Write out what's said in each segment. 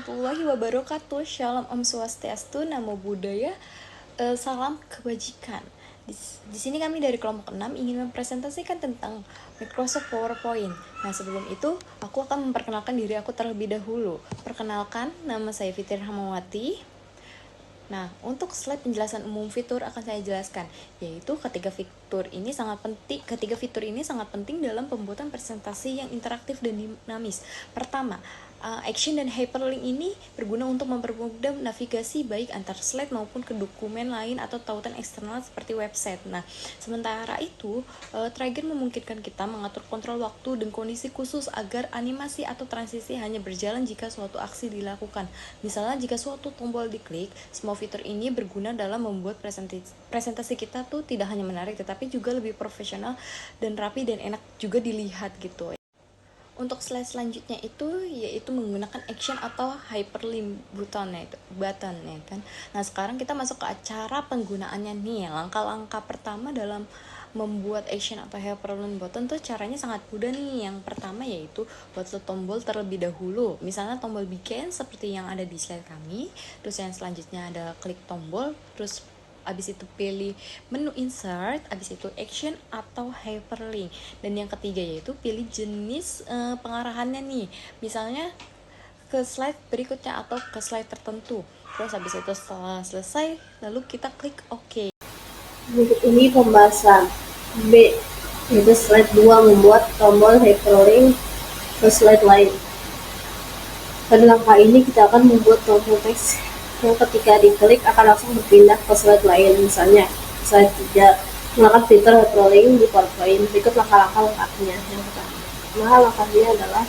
warahmatullahi wabarakatuh. Shalom Om Swastiastu, Namo Buddhaya, salam kebajikan. Di sini kami dari kelompok 6 ingin mempresentasikan tentang Microsoft PowerPoint. Nah, sebelum itu aku akan memperkenalkan diri aku terlebih dahulu. Perkenalkan, nama saya Fitri Rahmawati. Nah, untuk slide penjelasan umum fitur akan saya jelaskan, yaitu ketiga fitur ini sangat penting dalam pembuatan presentasi yang interaktif dan dinamis. Pertama, action dan hyperlink ini berguna untuk mempermudah navigasi baik antar slide maupun ke dokumen lain atau tautan eksternal seperti website. Nah, sementara itu, trigger memungkinkan kita mengatur kontrol waktu dan kondisi khusus agar animasi atau transisi hanya berjalan jika suatu aksi dilakukan. Misalnya, jika suatu tombol diklik, semua fitur ini berguna dalam membuat presentasi kita tuh tidak hanya menarik, tetapi juga lebih profesional dan rapi dan enak juga dilihat gitu. Untuk slide selanjutnya itu yaitu menggunakan action atau hyperlink button ya kan. Nah, sekarang kita masuk ke acara penggunaannya nih. Langkah-langkah pertama dalam membuat action atau hyperlink button tuh caranya sangat mudah nih. Yang pertama yaitu buat tombol terlebih dahulu. Misalnya tombol begin seperti yang ada di slide kami. Terus yang selanjutnya ada klik tombol, terus abis itu pilih menu insert, abis itu action atau hyperlink, dan yang ketiga yaitu pilih jenis pengarahannya nih, misalnya ke slide berikutnya atau ke slide tertentu. Terus abis itu setelah selesai lalu kita klik OK. Berikut ini pembahasan B, yaitu slide 2 membuat tombol hyperlink ke slide lain. Pada langkah ini kita akan membuat tombol teks yang ketika diklik akan langsung berpindah ke slide lain. Misalnya slide 3, menggunakan fitur hyperlink di PowerPoint. Berikut langkah-langkah lengkapnya. Yang pertama, langkahnya adalah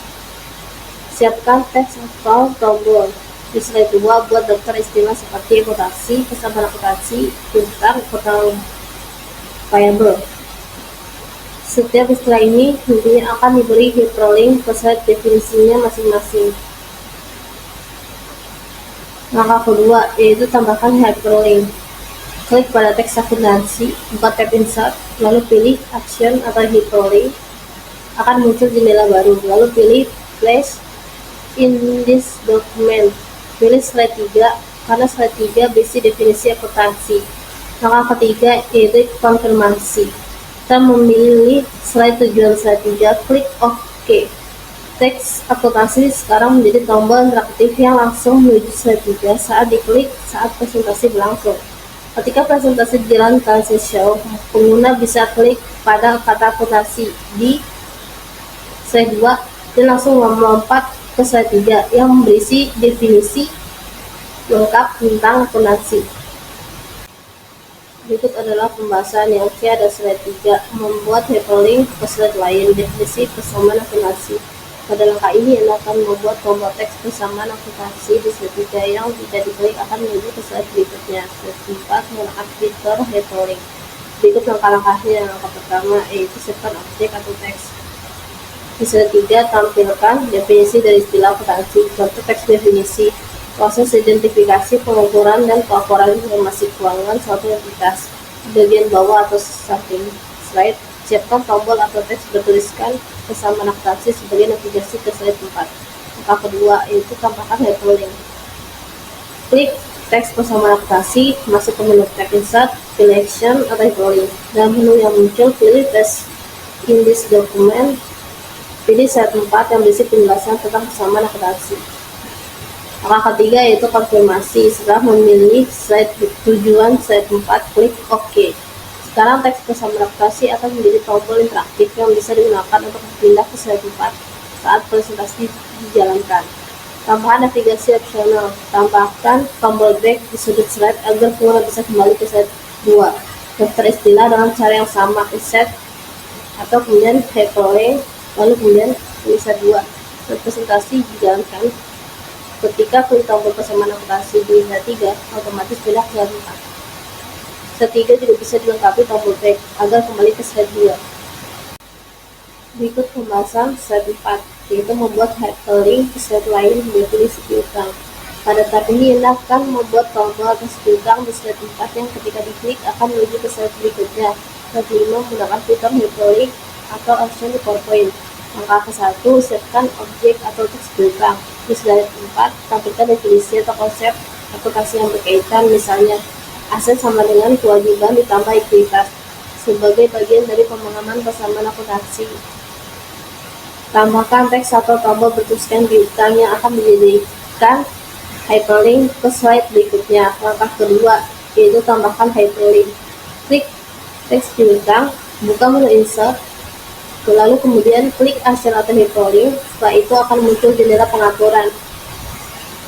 siapkan teks atau tombol. Di slide 2, buat daftar istilah seperti akutasi, kesamaan akutasi, pintar, atau variable. Setiap istilah ini nantinya akan diberi hyperlink ke slide definisinya masing-masing. Langkah kedua yaitu tambahkan hyperlink. Klik pada teks akuntansi, buka tab insert, lalu pilih action atau hyperlink. Akan muncul jendela baru, lalu pilih place in this document. Pilih slide 3 karena slide 3 berisi definisi akuntansi. Langkah ketiga yaitu konfirmasi. Kita memilih slide tujuan slide 3, klik OK. Teks akuntansi sekarang menjadi tombol interaktif yang langsung menuju slide 3 saat diklik saat presentasi berlangsung. Ketika presentasi dijalankan sesuai, pengguna bisa klik pada kata akuntansi di slide 2 dan langsung melompat ke slide 3 yang berisi definisi lengkap tentang akuntansi. Berikut adalah pembahasan yang C ada slide 3, membuat hyperlink ke slide lain, definisi persamaan akuntansi. Pada langkah ini Anda akan membuat tombol teks persamaan akuntansi di slide 3 yang jika diklik akan menuju ke slide berikutnya. Slide 4 menggunakan fitur hyperlink. Berikut langkah-langkahnya. Langkah pertama yaitu siapkan objek atau teks. Di slide 3 tampilkan definisi dari istilah akuntansi. Contoh teks definisi: proses identifikasi, pengukuran, dan pelaporan informasi keuangan suatu entitas. Bagian bawah atau samping slide, siapkan tombol atau teks bertuliskan persamaan akuntansi sebagai navigasi ke slide 4. Langkah kedua yaitu tambahkan hyperlink. Klik teks persamaan akuntansi, masuk ke menu tab insert, pilih action atau hyperlink. Dalam menu yang muncul, pilih paste in this document. Pilih slide 4 yang berisi penjelasan tentang persamaan akuntansi. Langkah ketiga yaitu konfirmasi. Setelah memilih slide tujuan slide 4, klik OK. Sekarang teks persamaan akuntansi akan menjadi tombol interaktif yang bisa digunakan untuk berpindah ke slide 4 saat presentasi dijalankan. Tambahan navigasi opsional. Tambahkan tombol back di sudut slide agar pengguna bisa kembali ke slide 2. Daftar istilah dengan cara yang sama, insert atau kemudian hyperlink, lalu kemudian slide 2. Presentasi dijalankan. Ketika klik tombol persamaan akuntansi di slide 3, otomatis pindah ke slide 4. Slide 3 juga bisa dilengkapi tombol back agar kembali ke slide 2. Berikut pembahasan slide 4, yaitu membuat hyperlink ke slide lain definisi piutang. Pada tahap ini Anda akan membuat tombol atas piutang di slide 4 yang ketika diklik akan menuju ke slide berikutnya. Slide 5 menggunakan fitur hyperlink atau action di PowerPoint. Langkah ke-1, siapkan objek atau teks belakang. Di slide 4, tampilkan definisi atau konsep aplikasi yang berkaitan, misalnya aset sama dengan kewajiban ditambah ekuitas sebagai bagian dari pemahaman persamaan aplikasi. Tambahkan teks atau tombol bertuliskan bintang yang akan menjadikan hyperlink ke slide berikutnya. Langkah kedua, yaitu tambahkan hyperlink. Klik teks bintang, buka menu insert, lalu kemudian klik hasil atau hyperlink. Setelah itu akan muncul jendela pengaturan.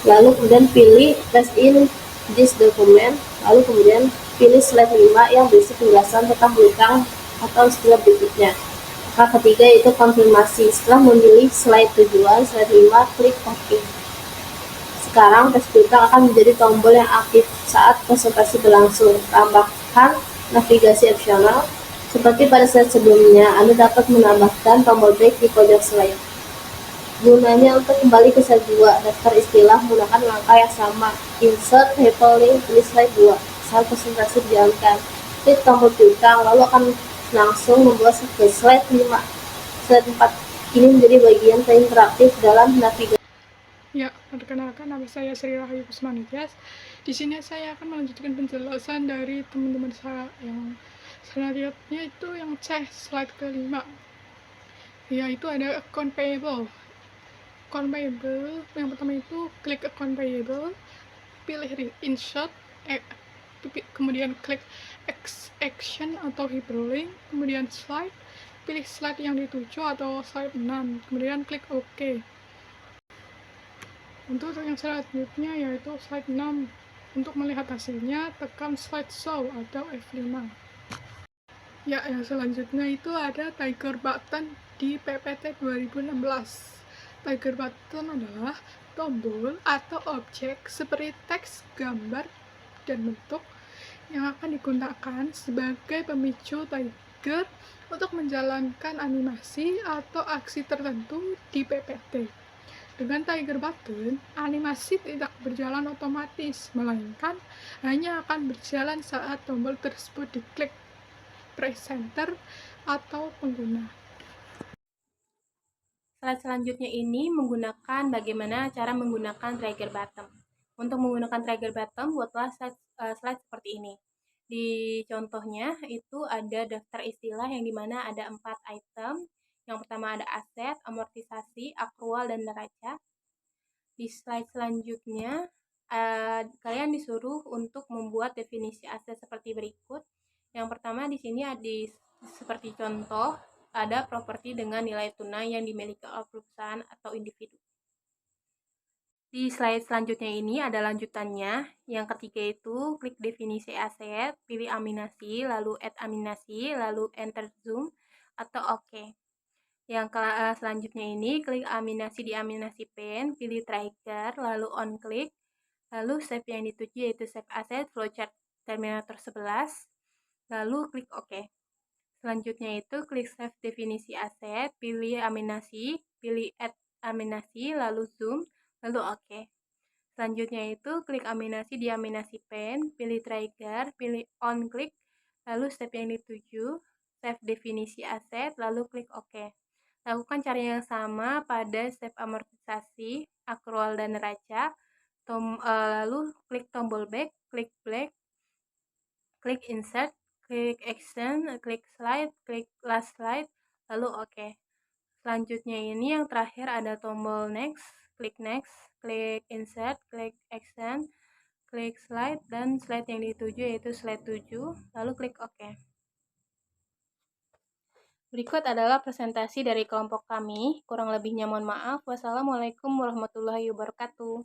Lalu kemudian pilih paste in this document, lalu kemudian pilih slide 5 yang berisi penjelasan tentang bintang atau istilah berikutnya. Langkah ketiga yaitu konfirmasi. Setelah memilih slide tujuan, slide 5, klik OK. Sekarang teks bintang akan menjadi tombol yang aktif saat presentasi berlangsung. Tambahkan navigasi opsional. Seperti pada slide sebelumnya, Anda dapat menambahkan tombol back di pojok slide. Gunanya untuk kembali ke slide 2, daftar istilah menggunakan langkah yang sama. Insert hyperlink di slide 2 saat presentasi dijalankan. Klik tombol bintang, lalu akan langsung membuat ke slide 5. Slide 4 ini menjadi bagian interaktif dalam navigasi. Ya, perkenalkan nama saya Sri Rahayu Kusmanityas. Di sini saya akan melanjutkan penjelasan dari teman-teman saya yang selanjutnya itu yang slide kelima, yaitu ada account payable. Account payable yang pertama itu klik account payable, pilih insert, kemudian klik action atau hyperlink, kemudian slide, pilih slide yang dituju atau slide 6, kemudian klik OK. Untuk yang selanjutnya yaitu slide 6. Untuk melihat hasilnya, tekan slide show atau F5. Ya, yang selanjutnya itu ada Tiger Button di PPT 2016. Tiger Button adalah tombol atau objek seperti teks, gambar, dan bentuk yang akan digunakan sebagai pemicu Tiger untuk menjalankan animasi atau aksi tertentu di PPT. Dengan Tiger Button, animasi tidak berjalan otomatis, melainkan hanya akan berjalan saat tombol tersebut diklik presenter atau pengguna. Slide selanjutnya ini menggunakan bagaimana cara menggunakan trigger button. Untuk menggunakan trigger button, buatlah slide seperti ini. Di contohnya itu ada daftar istilah yang dimana ada 4 item. Yang pertama ada aset, amortisasi, akrual, dan neraca. Di slide selanjutnya, kalian disuruh untuk membuat definisi aset seperti berikut. Yang pertama di sini ada seperti contoh, ada properti dengan nilai tunai yang dimiliki oleh perusahaan atau individu. Di slide selanjutnya ini ada lanjutannya. Yang ketiga itu klik definisi aset, pilih aminasi, lalu add aminasi, lalu enter zoom atau OK. Yang selanjutnya ini klik aminasi di aminasi pane, pilih trigger, lalu on klik, lalu save yang dituju yaitu save asset flowchart Terminator 11, lalu klik OK. Selanjutnya itu klik save definisi aset, pilih aminasi, pilih add aminasi, lalu zoom, lalu OK. Selanjutnya itu klik aminasi di aminasi pane, pilih trigger, pilih on klik, lalu step yang dituju, save definisi aset, lalu klik OK. Lakukan cara yang sama pada step amortisasi, akrual, dan neraca. Lalu klik tombol back, klik black, klik insert, klik action, klik slide, klik last slide, lalu OK. Selanjutnya ini yang terakhir ada tombol next, klik insert, klik action, klik slide, dan slide yang dituju yaitu slide 7, lalu klik OK. Berikut adalah presentasi dari kelompok kami. Kurang lebihnya mohon maaf. Wassalamualaikum warahmatullahi wabarakatuh.